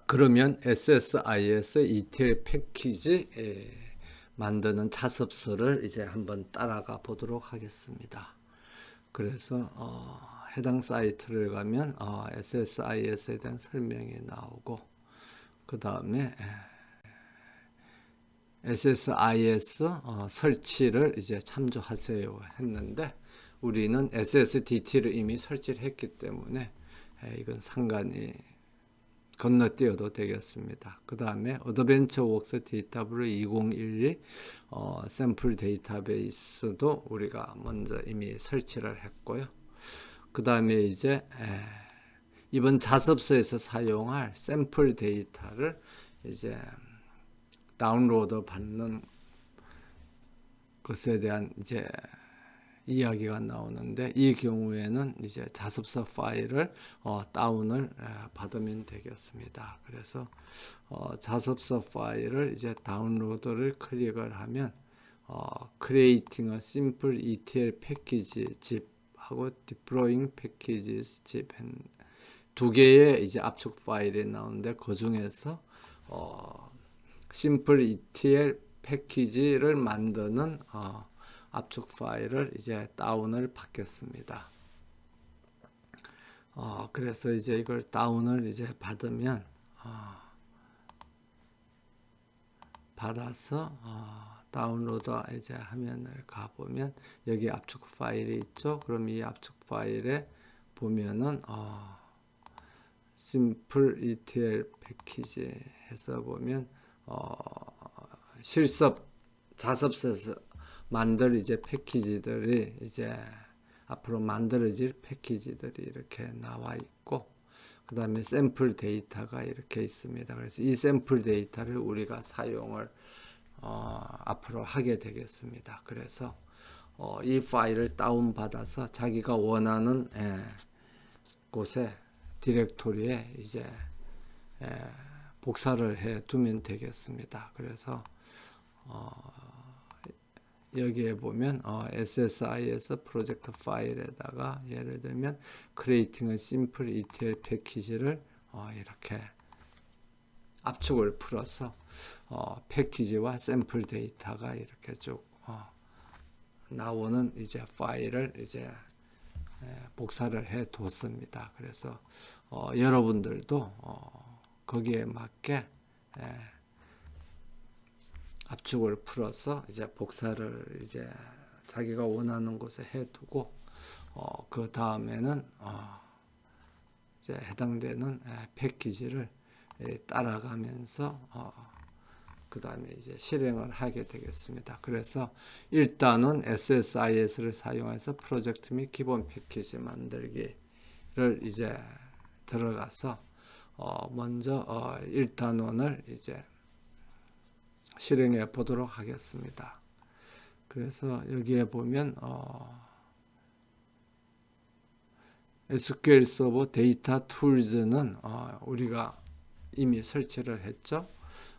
그러면 SSIS ETL 패키지 만드는 자습서를 이제 한번 따라가 보도록 하겠습니다. 그래서 해당 사이트를 가면 SSIS에 대한 설명이 나오고, 그 다음에 SSIS 설치를 이제 참조하세요 했는데, 우리는 SSDT를 이미 설치를 했기 때문에 이건 상관이 건너뛰어도 되겠습니다. 그 다음에 어드벤처웍스 DW 2012 샘플 데이터베이스도 우리가 먼저 이미 설치를 했고요. 그 다음에 이제 이번 자습서에서 사용할 샘플 데이터를 이제 다운로드 받는 것에 대한 이제 이야기가 나오는데, 이 경우에는 이제 자습서 파일을 다운을 받으면 되겠습니다. 그래서 자습서 파일을 이제 다운로드를 클릭을 하면 Creating a Simple ETL Package zip 하고 Deploying Packages zip 두 개의 이제 압축 파일이 나오는데, 그 중에서 Simple ETL 패키지를 만드는 압축 파일을 이제 다운을 받겠습니다. 그래서 이제 이걸 다운을 이제 받으면 받아서 다운로드 이제 화면을 가보면 여기 압축 파일이 있죠. 그럼 이 압축 파일에 보면은 심플 ETL 패키지 해서 보면 실습 자습서에서 만들 이제 패키지들이 이제 앞으로 만들어질 패키지들이 이렇게 나와 있고, 그 다음에 샘플 데이터가 이렇게 있습니다. 그래서 이 샘플 데이터를 우리가 사용을 앞으로 하게 되겠습니다. 그래서 이 파일을 다운 받아서 자기가 원하는 곳에 디렉토리에 이제 복사를 해 두면 되겠습니다. 그래서 여기에 보면 SSIS 프로젝트 파일에다가 예를 들면 Creating a Simple ETL 패키지를 이렇게 압축을 풀어서 패키지와 샘플 데이터가 이렇게 쭉 나오는 이제 파일을 이제 복사를 해 뒀습니다. 그래서 여러분들도 거기에 맞게 압축을 풀어서 이제 복사를 이제 자기가 원하는 곳에 해두고, 그 다음에는 이제 해당되는 패키지를 따라가면서 그 다음에 이제 실행을 하게 되겠습니다. 그래서 일단은 SSIS를 사용해서 프로젝트 및 기본 패키지 만들기를 이제 들어가서 먼저 1단원을 이제 실행해 보도록 하겠습니다. 그래서 여기에 보면 SQL 서버 데이터 툴즈는 우리가 이미 설치를 했죠.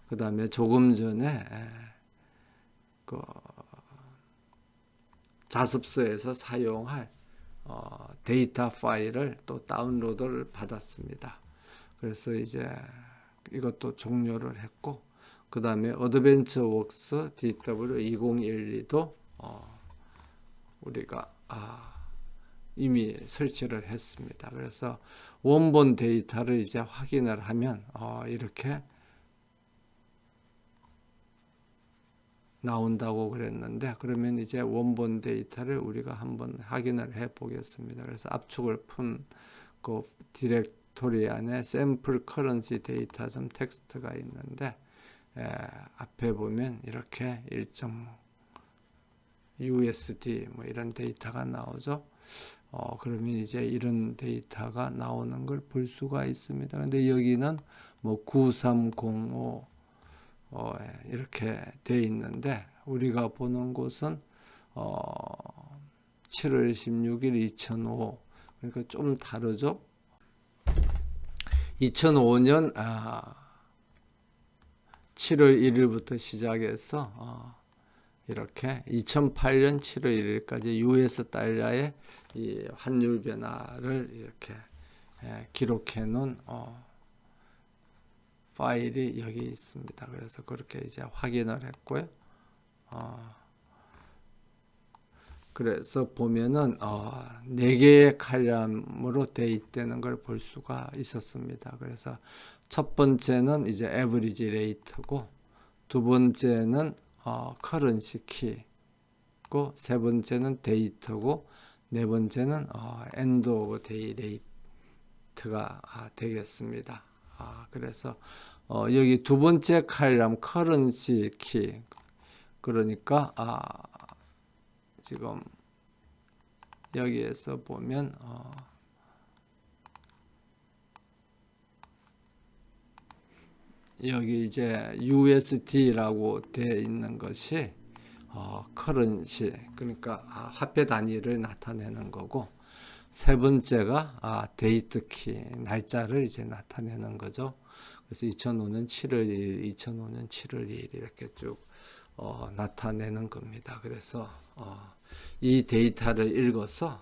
그 다음에 조금 전에 그 자습서에서 사용할 데이터 파일을 또 다운로드를 받았습니다. 그래서 이제 이것도 종료를 했고, 그 다음에 어드벤처웍스 DW 2012도 우리가 이미 설치를 했습니다. 그래서 원본 데이터를 이제 확인을 하면 이렇게 나온다고 그랬는데, 그러면 이제 원본 데이터를 우리가 한번 확인을 해 보겠습니다. 그래서 압축을 푼 그 디렉토리 안에 샘플 커런시 데이터 좀 텍스트가 있는데, 앞에 보면 이렇게 1.USD 뭐 이런 데이터가 나오죠. 그러면 이제 이런 데이터가 나오는 걸 볼 수가 있습니다. 근데 여기는 뭐 9305 이렇게 돼 있는데, 우리가 보는 곳은 7월 16일 2005, 그러니까 좀 다르죠. 2005년 7월 1일부터 시작해서 이렇게 2008년 7월 1일까지 US 달러의 이 환율 변화를 이렇게 기록해 놓은 파일이 여기 있습니다. 그래서 그렇게 이제 확인을 했고요. 그래서 보면은 4개의 칼럼으로 되어 있다는 걸 볼 수가 있었습니다. 그래서 첫 번째는 이제 average rate고, 두 번째는 currency key고, 세 번째는 데이터고, 네 번째는 end of day rate가 되겠습니다. 그래서 여기 두 번째 칼럼 currency key, 그러니까 지금 여기에서 보면 여기 이제 USD라고 되어 있는 것이 커런시, 그러니까 화폐 단위를 나타내는 거고, 세 번째가 데이트 키, 날짜를 이제 나타내는 거죠. 그래서 2005년 7월 1일, 2005년 7월 2일 이렇게 쭉 나타내는 겁니다. 그래서 이 데이터를 읽어서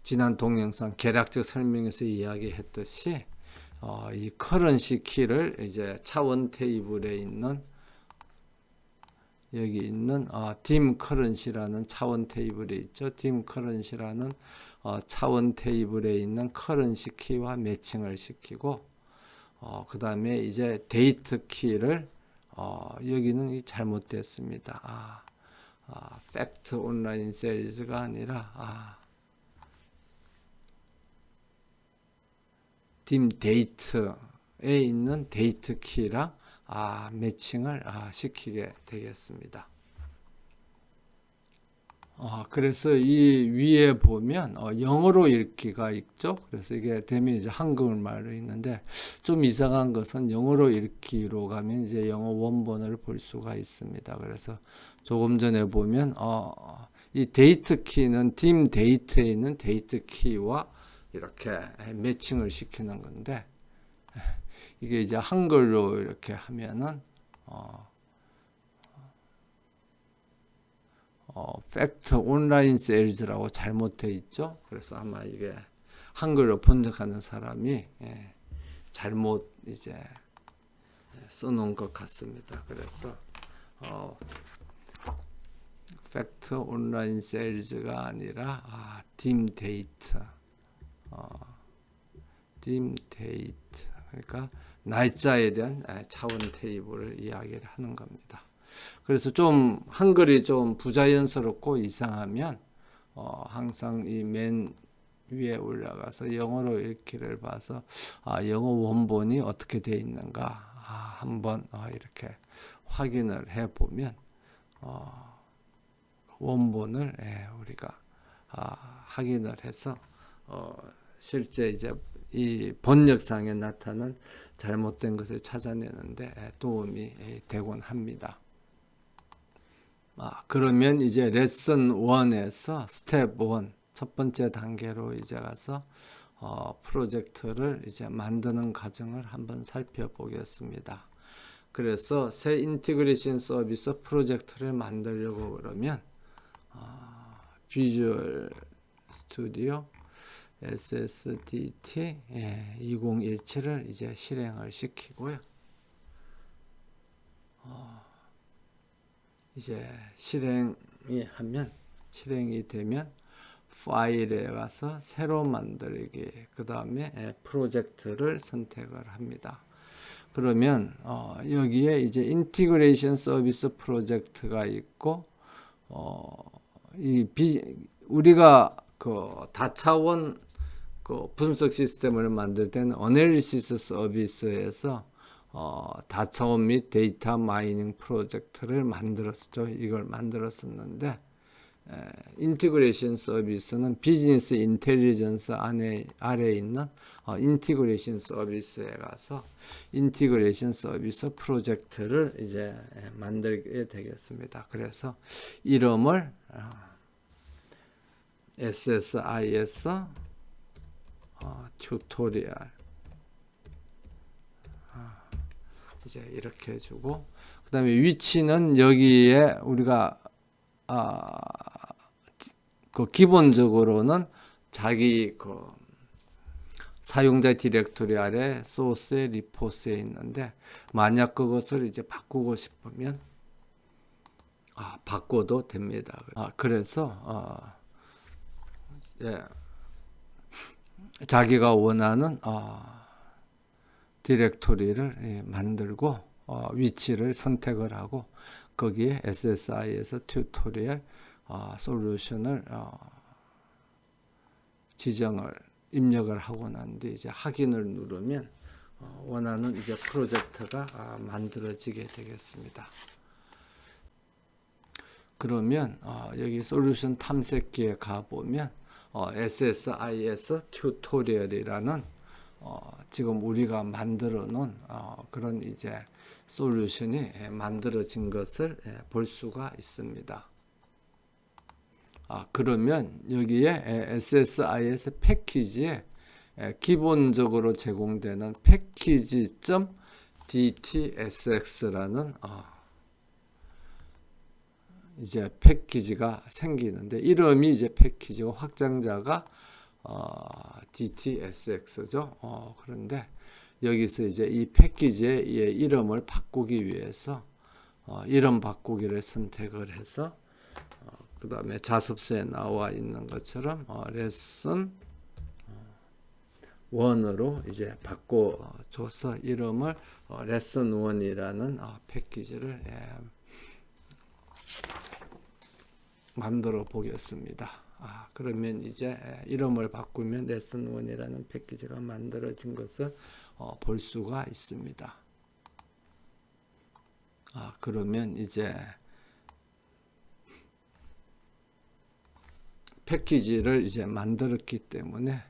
지난 동영상 계략적 설명에서 이야기했듯이 이 커런시 키를 이제 차원 테이블에 있는 여기 있는 dim currency라는 차원 테이블에 있죠. dim currency라는 차원 테이블에 있는 커런시 키와 매칭을 시키고, 그 다음에 이제 데이트 키를 여기는 잘못됐습니다. 팩트 온라인 세일즈가 아니라 dim 데이트에 있는 데이트 키랑 매칭을 시키게 되겠습니다. 그래서 이 위에 보면 영어로 읽기가 있죠. 그래서 이게 되면 이제 한국말로 있는데, 좀 이상한 것은 영어로 읽기로 가면 이제 영어 원본을 볼 수가 있습니다. 그래서 조금 전에 보면 이 데이트 키는 dim 데이트에 있는 데이트 키와 이렇게 매칭을 시키는 건데, 이게 이제 한글로 이렇게 하면은 팩트 온라인 세일즈라고 잘못되어 있죠. 그래서 아마 이게 한글로 번역하는 사람이 잘못 이제 써놓은 것 같습니다. 그래서 팩트 온라인 세일즈가 아니라 dim 데이트, dim 데이트, 그러니까 날짜에 대한 차원 테이블을 이야기를 하는 겁니다. 그래서 좀 한글이 좀 부자연스럽고 이상하면 항상 이 맨 위에 올라가서 영어로 읽기를 봐서 영어 원본이 어떻게 되어 있는가 한번 이렇게 확인을 해 보면 원본을 우리가 확인을 해서 실제 이제 이 번역상에 나타난 잘못된 것을 찾아내는데 도움이 되곤 합니다. 그러면 이제 레슨 1에서 스텝 1, 첫 번째 단계로 이제 가서 프로젝트를 이제 만드는 과정을 한번 살펴보겠습니다. 그래서 새 인티그레이션 서비스 프로젝트를 만들려고 그러면 비주얼 스튜디오 SSDT 2017을 이제 실행을 시키고요. 이제 실행이 되면 파일에 가서 새로 만들기, 그 다음에 프로젝트를 선택을 합니다. 그러면 여기에 이제 인티그레이션 서비스 프로젝트가 있고, 우리가 그 다차원 그 분석 시스템을 만들 때는 어널리시스 서비스에서 다차원 및 데이터 마이닝 프로젝트를 만들었죠. 이걸 만들었었는데, 인티그레이션 서비스는 비즈니스 인텔리전스 아래에 있는 인티그레이션 서비스에 가서 인티그레이션 서비스 프로젝트를 이제 만들게 되겠습니다. 그래서 이름을 SSIS 튜토리얼 이제 이렇게 해주고, 그 다음에 위치는 여기에 우리가 그 기본적으로는 자기 그 사용자 디렉토리 아래 소스의 리포스에 있는데, 만약 그것을 이제 바꾸고 싶으면 바꿔도 됩니다. 그래서 예, 자기가 원하는 디렉토리를 만들고 위치를 선택을 하고 거기에 SSI에서 튜토리얼 솔루션을 지정을 입력을 하고 난 뒤 이제 확인을 누르면 원하는 이제 프로젝트가 만들어지게 되겠습니다. 그러면 여기 솔루션 탐색기에 가보면 SSIS 튜토리얼이라는 지금 우리가 만들어 놓은 그런 이제 솔루션이 만들어진 것을 볼 수가 있습니다. 그러면 여기에 SSIS 패키지에 기본적으로 제공되는 패키지.dtsx라는 이제 패키지가 생기는데, 이름이 이제 패키지고 확장자가 DTSX죠. 그런데 여기서 이제 이 패키지의 이름을 바꾸기 위해서 이름 바꾸기를 선택을 해서 그 다음에 자습서에 나와 있는 것처럼 레슨 1으로 이제 바꿔줘서 이름을 레슨 1이라는 패키지를 만들어 보겠습니다. 그러면 이제 이름을 바꾸면 레슨 1이라는 패키지가 만들어진 것을 볼 수가 있습니다. 그러면 이제 패키지를 이제 만들었기 때문에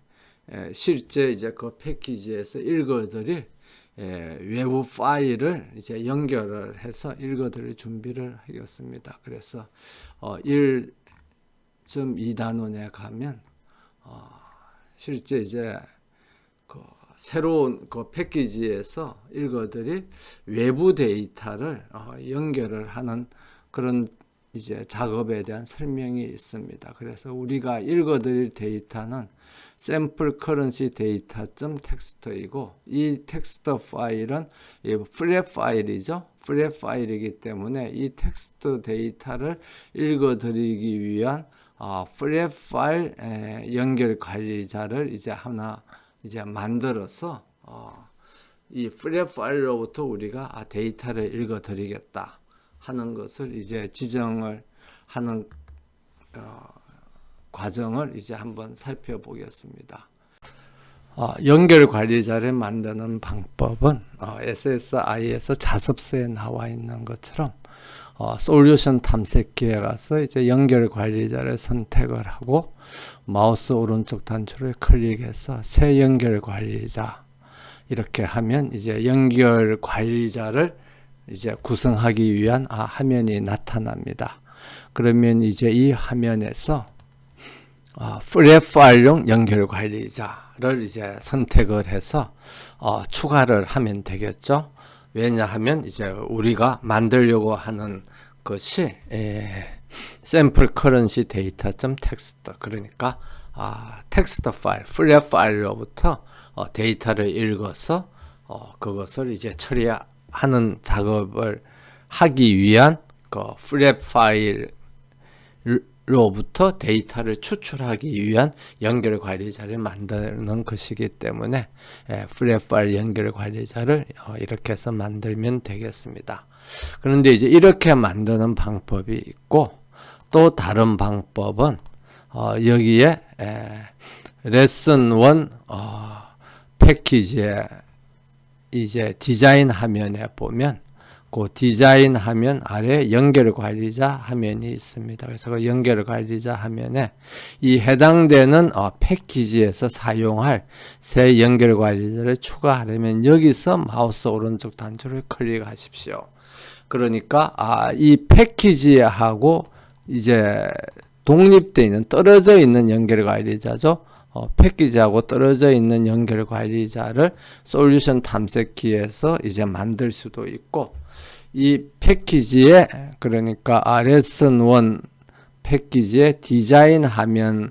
실제 이제 그 패키지에서 읽어드릴 외부 파일을 이제 연결을 해서 읽어드릴 준비를 하겠습니다. 그래서 1.2단원에 가면 실제 이제 그 새로운 그 패키지에서 읽어드릴 외부 데이터를 연결을 하는 그런 이제 작업에 대한 설명이 있습니다. 그래서 우리가 읽어드릴 데이터는 샘플 커런시 데이터.txt이고 이 텍스트 파일은 프랩 파일이죠. 프랩 파일이기 때문에 이 텍스트 데이터를 읽어드리기 위한 프랩 파일 연결 관리자를 이제 하나 이제 만들어서 이 프랩 파일로부터 우리가 데이터를 읽어드리겠다 하는 것을 이제 지정을 하는 과정을 이제 한번 살펴보겠습니다. 연결 관리자를 만드는 방법은 SSI에서 자습서에 나와 있는 것처럼 솔루션 탐색기에 가서 이제 연결 관리자를 선택을 하고 마우스 오른쪽 단추를 클릭해서 새 연결 관리자 이렇게 하면 이제 연결 관리자를 이제 구성하기 위한 화면이 나타납니다. 그러면 이제 이 화면에서 프랩 파일용 연결 관리자를 이제 선택을 해서 추가를 하면 되겠죠. 왜냐하면 이제 우리가 만들려고 하는 것이 샘플 커런시 데이터.txt 그러니까 텍스트 파일, 프랩 파일로부터 데이터를 읽어서 그것을 이제 처리하는 작업을 하기 위한 그 프랩 파일로부터 데이터를 추출하기 위한 연결 관리자를 만드는 것이기 때문에 프랩 파일 연결 관리자를 이렇게 해서 만들면 되겠습니다. 그런데 이제 이렇게 만드는 방법이 있고 또 다른 방법은 여기에 레슨 1 패키지에 이제 디자인 화면에 보면 그 디자인 화면 아래 연결 관리자 화면이 있습니다. 그래서 그 연결 관리자 화면에 이 해당되는 패키지에서 사용할 새 연결 관리자를 추가하려면 여기서 마우스 오른쪽 단추를 클릭하십시오. 그러니까 이 패키지하고 이제 독립되어 있는 떨어져 있는 연결 관리자죠. 패키지하고 떨어져 있는 연결 관리자를 솔루션 탐색기에서 이제 만들 수도 있고 이 패키지에 그러니까 레슨 1 패키지의 디자인 화면에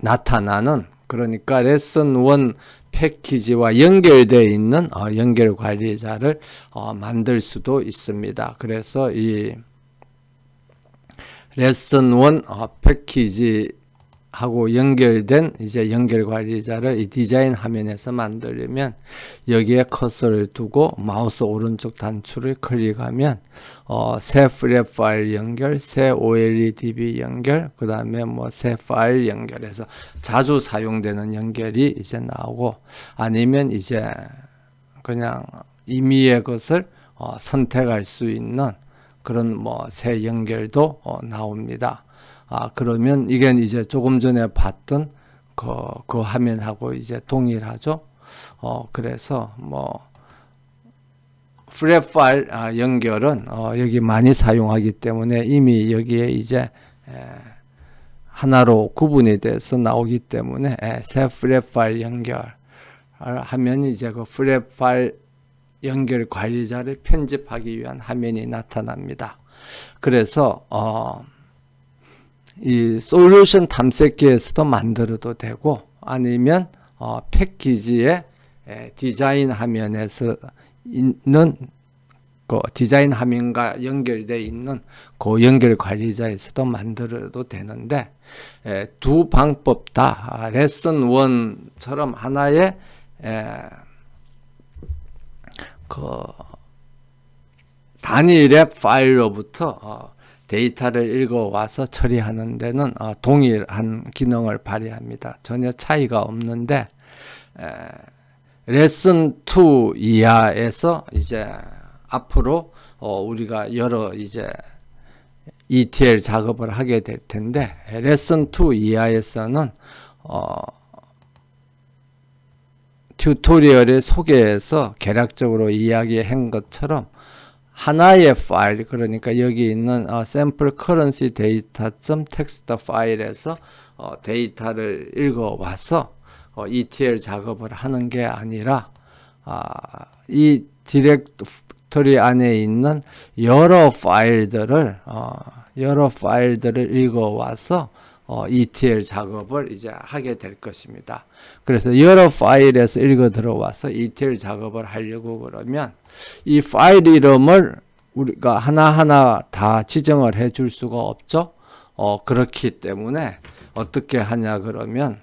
나타나는 그러니까 레슨 1 패키지와 연결되어 있는 연결 관리자를 만들 수도 있습니다. 그래서 이 레슨 1 패키지하고 연결된 이제 연결 관리자를 이 디자인 화면에서 만들려면 여기에 커서를 두고 마우스 오른쪽 단추를 클릭하면 새 프랩 파일 연결, 새 OLEDB 연결, 그 다음에 뭐 새 파일 연결해서 자주 사용되는 연결이 이제 나오고, 아니면 이제 그냥 임의의 것을 선택할 수 있는 그런 뭐 새 연결도 나옵니다. 그러면 이게 이제 조금 전에 봤던 그 화면하고 이제 동일하죠. 그래서 뭐 프랩 파일 연결은 여기 많이 사용하기 때문에 이미 여기에 이제 하나로 구분이 돼서 나오기 때문에 새 프랩 파일 연결 하면 이제 그 프랩 파일 연결 관리자를 편집하기 위한 화면이 나타납니다. 그래서 이 솔루션 탐색기에서도 만들어도 되고, 아니면 패키지의 디자인 화면에서 있는 그 디자인 화면과 연결되어 있는 그 연결 관리자에서도 만들어도 되는데, 두 방법 다 레슨 1처럼 하나의 그 단일의 파일로부터 데이터를 읽어와서 처리하는 데는 동일한 기능을 발휘합니다. 전혀 차이가 없는데, 레슨 2 이하에서 이제 앞으로 우리가 여러 이제 ETL 작업을 하게 될 텐데, 레슨 2 이하에서는 튜토리얼의 소개에서 개략적으로 이야기한 것처럼 하나의 파일, 그러니까 여기 있는 샘플 커런시 데이터.txt 파일에서 데이터를 읽어와서 ETL 작업을 하는 게 아니라 이 디렉토리 안에 있는 여러 파일들을 읽어와서 ETL 작업을 이제 하게 될 것입니다. 그래서 여러 파일에서 읽어 들어와서 ETL 작업을 하려고 그러면 이 파일 이름을 우리가 하나하나 다 지정을 해 줄 수가 없죠. 그렇기 때문에 어떻게 하냐 그러면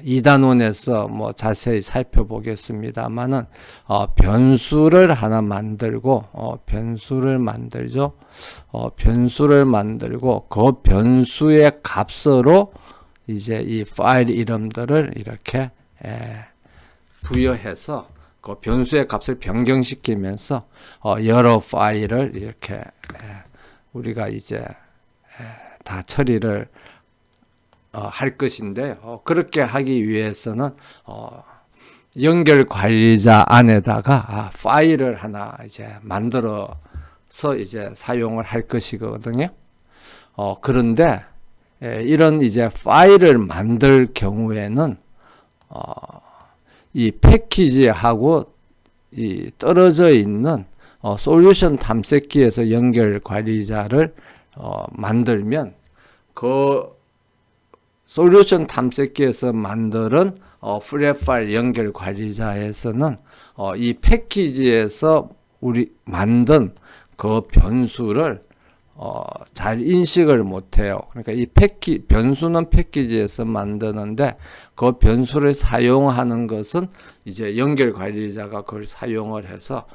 2단원에서 뭐 자세히 살펴보겠습니다만은 변수를 하나 만들고 변수를 만들죠. 변수를 만들고 그 변수의 값으로 이제 이 파일 이름들을 이렇게 부여해서 그 변수의 값을 변경시키면서 여러 파일을 이렇게 우리가 이제 다 처리를 할 것인데, 그렇게 하기 위해서는 연결 관리자 안에다가 파일을 하나 이제 만들어서 이제 사용을 할 것이거든요. 그런데 이런 이제 파일을 만들 경우에는 이 패키지하고 이 떨어져 있는 솔루션 탐색기에서 연결 관리자를 만들면 그 솔루션 탐색기에서 만드는 프랩 파일 연결 관리자에서는 이 패키지에서 우리 만든 그 변수를 잘 인식을 못해요. 그러니까 이 변수는 패키지에서 만드는데 그 변수를 사용하는 것은 이제 연결 관리자가 그걸 사용을 해서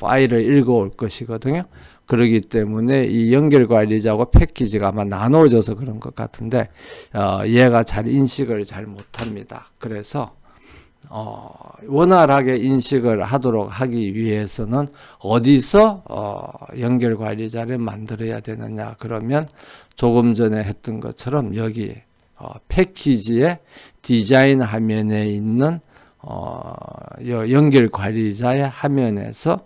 파일을 읽어올 것이거든요. 그렇기 때문에 이 연결 관리자하고 패키지가 아마 나눠져서 그런 것 같은데 얘가 잘 인식을 잘 못합니다. 그래서 원활하게 인식을 하도록 하기 위해서는 어디서 연결 관리자를 만들어야 되느냐 그러면 조금 전에 했던 것처럼 여기 패키지의 디자인 화면에 있는 연결 관리자의 화면에서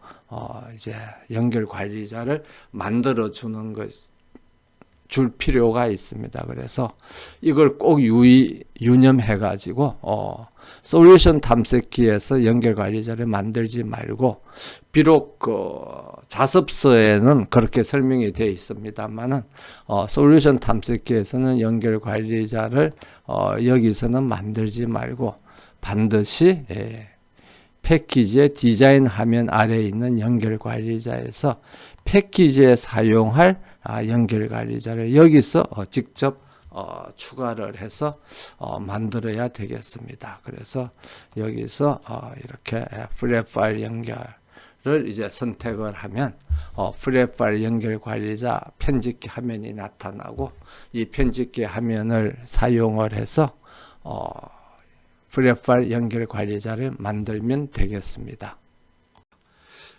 이제 연결 관리자를 만들어 주는 줄 필요가 있습니다. 그래서 이걸 꼭 유념해 가지고 솔루션 탐색기에서 연결 관리자를 만들지 말고, 비록 그 자습서에는 그렇게 설명이 되어 있습니다만은 솔루션 탐색기에서는 연결 관리자를 여기서는 만들지 말고 반드시 패키지의 디자인 화면 아래에 있는 연결 관리자에서 패키지에 사용할 연결 관리자를 여기서 직접 추가를 해서 만들어야 되겠습니다. 그래서 여기서 이렇게 프랩 파일 연결을 이제 선택을 하면 프랩 파일 연결 관리자 편집기 화면이 나타나고, 이 편집기 화면을 사용을 해서 프랩 파일 연결 관리자를 만들면 되겠습니다.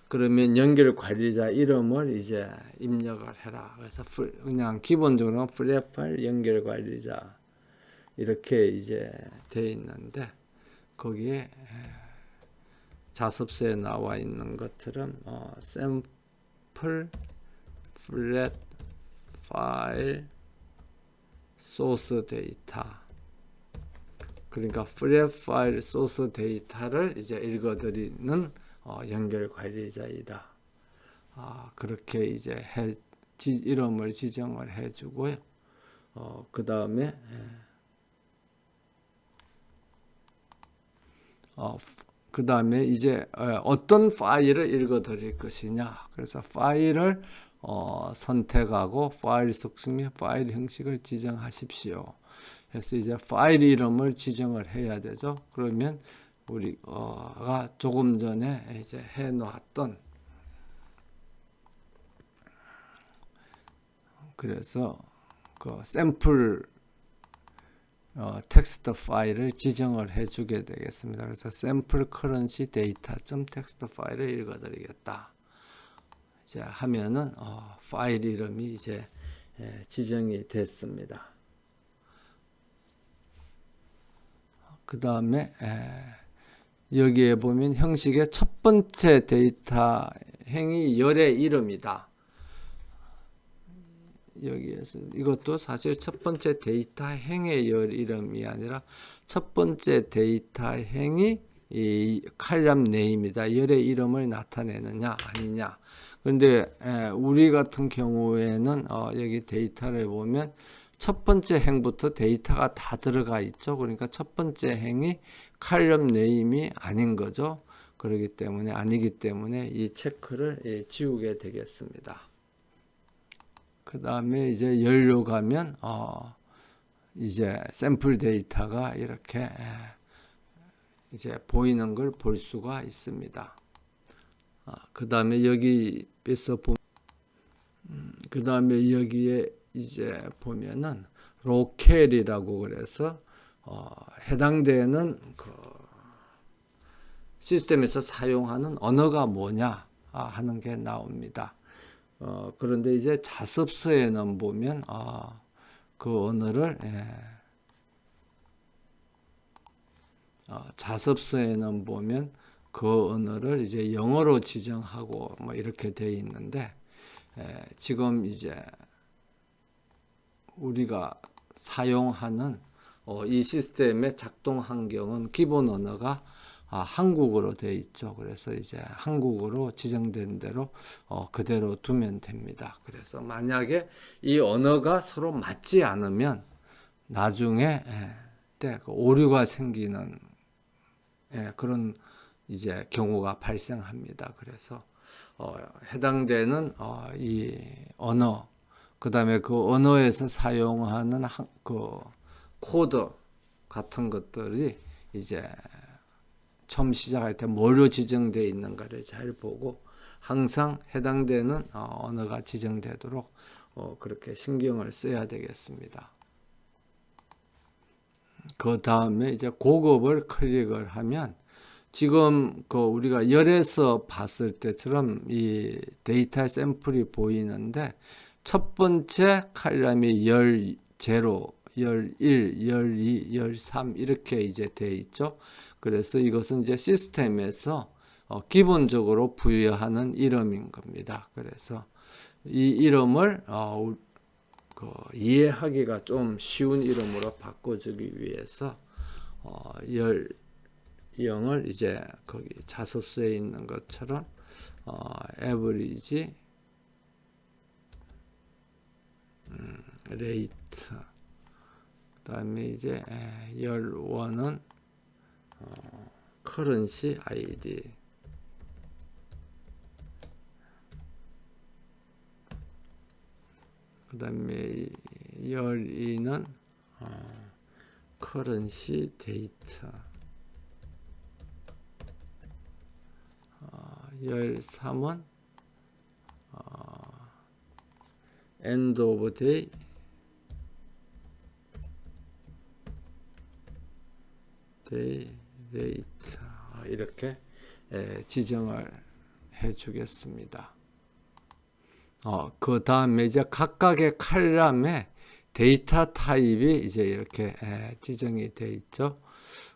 그러면 연결 관리자 이름을 이제 입력을 해라. 그래서 그냥 기본적으로 프랩 파일 연결 관리자 이렇게 이제 되어 있는데, 거기에 자습서에 나와 있는 것처럼 샘플 프랩 파일 소스 데이터, 그러니까 프랩 파일 소스 데이터를 이제 읽어드리는 연결 관리자이다. 그렇게 이제 이름을 지정을 해주고요. 그 다음에 이제 어떤 파일을 읽어드릴 것이냐. 그래서 파일을 선택하고 파일 속성 및 파일 형식을 지정하십시오. 그래서 이제 파일 이름을 지정을 해야 되죠. 그러면 우리가 조금 전에 이제 해 놓았던, 그래서 그 샘플 텍스트 파일을 지정을 해 주게 되겠습니다. 그래서 샘플 커런시 데이터 텍스트 파일을 읽어드리겠다. 이제 하면은 파일 이름이 이제 지정이 됐습니다. 그 다음에 여기에 보면 형식의 첫 번째 데이터 행위 열의 이름이다. 여기에서 이것도 사실 첫 번째 데이터 행의 열 이름이 아니라 첫 번째 데이터 행위 이 칼럼 네임이다. 열의 이름을 나타내느냐 아니냐. 그런데 우리 같은 경우에는 여기 데이터를 보면 첫 번째 행부터 데이터가 다 들어가 있죠. 그러니까 첫 번째 행이 칼럼 네임이 아닌 거죠. 그렇기 때문에 아니기 때문에 이 체크를 지우게 되겠습니다. 그 다음에 이제 열로 가면 이제 샘플 데이터가 이렇게 이제 보이는 걸 볼 수가 있습니다. 그 다음에 여기에서 그 다음에 여기에 이제 보면은 로켈이라고 그래서 해당되는 그 시스템에서 사용하는 언어가 뭐냐 하는 게 나옵니다. 그런데 이제 자습서에는 보면 그 언어를 자습서에는 보면 그 언어를 이제 영어로 지정하고 뭐 이렇게 되어 있는데, 지금 이제 우리가 사용하는 이 시스템의 작동 환경은 기본 언어가 한국어로 되어 있죠. 그래서 이제 한국어로 지정된 대로 그대로 두면 됩니다. 그래서 만약에 이 언어가 서로 맞지 않으면 나중에 오류가 생기는 그런 이제 경우가 발생합니다. 그래서 해당되는 이 언어, 그 다음에 그 언어에서 사용하는 그 코드 같은 것들이 이제 처음 시작할 때 뭐로 지정되어 있는가를 잘 보고 항상 해당되는 언어가 지정되도록 그렇게 신경을 써야 되겠습니다. 그 다음에 이제 고급을 클릭을 하면 지금 그 우리가 열에서 봤을 때처럼 이 데이터 샘플이 보이는데, 첫 번째 칼럼이 열 0, 열 1, 열 2, 열 3 이렇게 이제 되어 있죠. 그래서 이것은 이제 시스템에서 기본적으로 부여하는 이름인 겁니다. 그래서 이 이름을 이해하기가 좀 쉬운 이름으로 바꿔주기 위해서 0을 이제 거기 자습수에 있는 것처럼 average rate, 그 다음에 이제 11은 currency ID, 그 다음에 12는 currency date, 13은 end of day rate, 이렇게 지정을 해 주겠습니다. 그 다음에 이제 각각의 칼럼에 데이터 타입이 이제 이렇게 지정이 되어 있죠.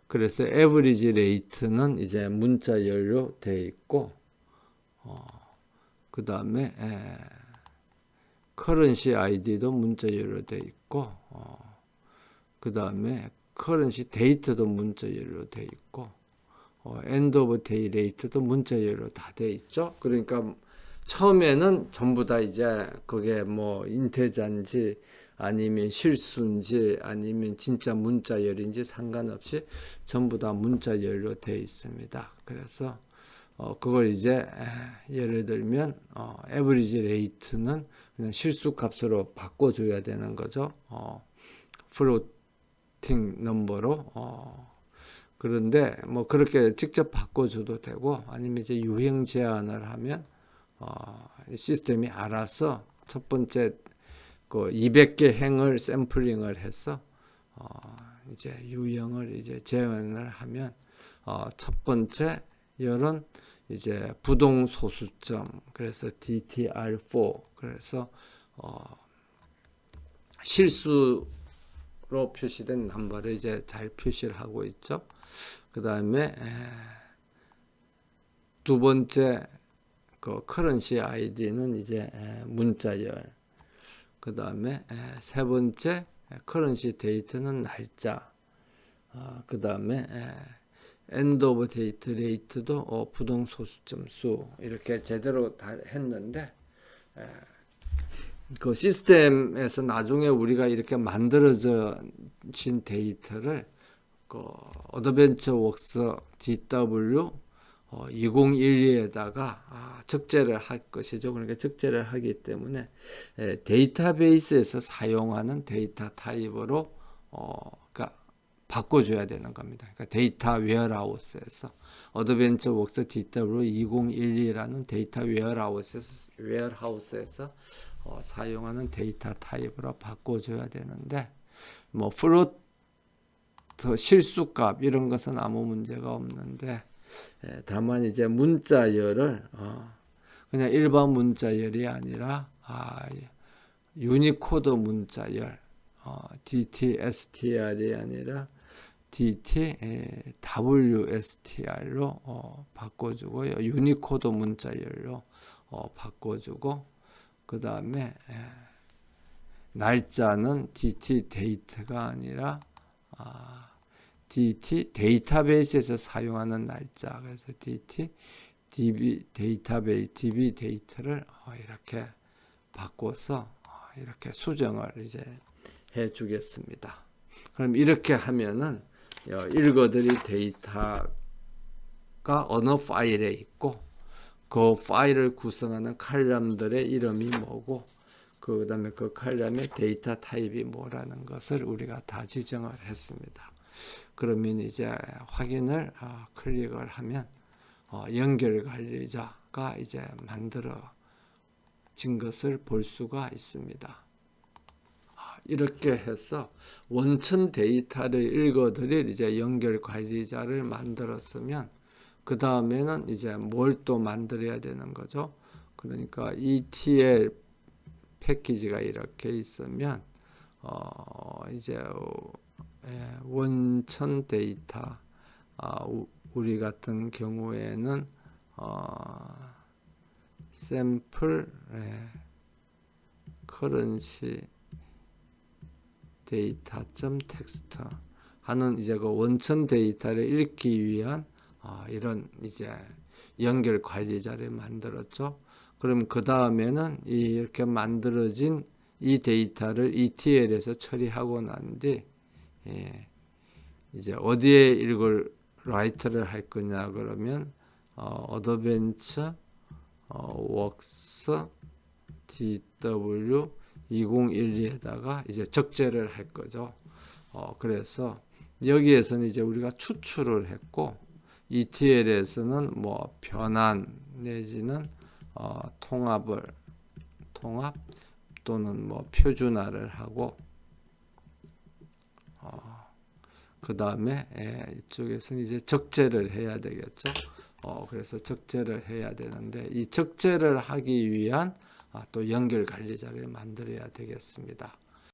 그래서 average rate는 이제 문자열로 되어 있고, 그 다음에 currency ID도 문자열로 되어 있고, 그 다음에 currency date도 문자열로 되어 있고, end of day rate도 문자열로 다 되어 있죠. 그러니까 처음에는 전부 다 이제 그게 뭐 인테자인지 아니면 실수인지 아니면 진짜 문자열인지 상관없이 전부 다 문자열로 되어 있습니다. 그래서 그걸 이제 예를 들면 average rate는 그냥 실수 값으로 바꿔줘야 되는 거죠. floating 넘버로. 그런데 뭐 그렇게 직접 바꿔줘도 되고, 아니면 이제 유형 제한을 하면 시스템이 알아서 첫 번째 그 200개 행을 샘플링을 해서 이제 유형을 이제 재현을 하면 첫 번째 열은 이제 부동 소수점, 그래서 DTR4, 그래서 실수로 표시된 넘버를 이제 잘 표시를 하고 있죠. 그 다음에 두 번째 그 currency ID는 이제 문자열, 그 다음에 세 번째 currency date는 날짜, 그 다음에 end of date rate도 부동 소수점 수, 이렇게 제대로 다 했는데, 그 시스템에서 나중에 우리가 이렇게 만들어진 데이터를 그 어드벤처웍스 DW 2012에다가 적재를 할 것이죠. 그러니까 적재를 하기 때문에 데이터베이스에서 사용하는 데이터 타입으로 그러니까 바꿔줘야 되는 겁니다. 그러니까 데이터 웨어하우스에서 어드벤처웍스 DW 2012라는 데이터 웨어하우스에서 사용하는 데이터 타입으로 바꿔줘야 되는데, 뭐 플로트 실수값 이런 것은 아무 문제가 없는데, 다만 이제 문자열을 그냥 일반 문자열이 아니라 유니코드 문자열, DTSTR이 아니라 DTWSTR로 바꿔주고요. 유니코드 문자열로 바꿔주고, 그 다음에 날짜는 DT 데이트가 아니라 DT 데이터베이스에서 사용하는 날짜, 그래서 DT DB 데이터를 이렇게 바꿔서 이렇게 수정을 이제 해 주겠습니다. 그럼 이렇게 하면은 읽어드릴 데이터가 어느 파일에 있고, 그 파일을 구성하는 칼럼들의 이름이 뭐고, 그 다음에 그 칼럼의 데이터 타입이 뭐라는 것을 우리가 다 지정을 했습니다. 그러면 이제 확인을 클릭을 하면 연결 관리자가 이제 만들어진 것을 볼 수가 있습니다. 이렇게 해서 원천 데이터를 읽어드릴 이제 연결 관리자를 만들었으면, 그 다음에는 이제 뭘 또 만들어야 되는 거죠. 그러니까 ETL 패키지가 이렇게 있으면 이제 원천 데이터, 우리 같은 경우에는 샘플 커런시 데이터.txt 하는 이제 그 원천 데이터를 읽기 위한 이런 이제 연결 관리자를 만들었죠. 그럼 그 다음에는 이렇게 만들어진 이 데이터를 ETL에서 처리하고 난 뒤 이제 어디에 이걸 라이트를 할 거냐 그러면 어드벤처 웍스 DW 2012에다가 이제 적재를 할 거죠. 그래서 여기에서는 이제 우리가 추출을 했고 ETL에서는 뭐 변환 내지는 통합 또는 뭐 표준화를 하고 그 다음에 이쪽에서는 이제 적재를 해야 되겠죠. 그래서 적재를 해야 되는데 이 적재를 하기 위한 또 연결 관리자를 만들어야 되겠습니다.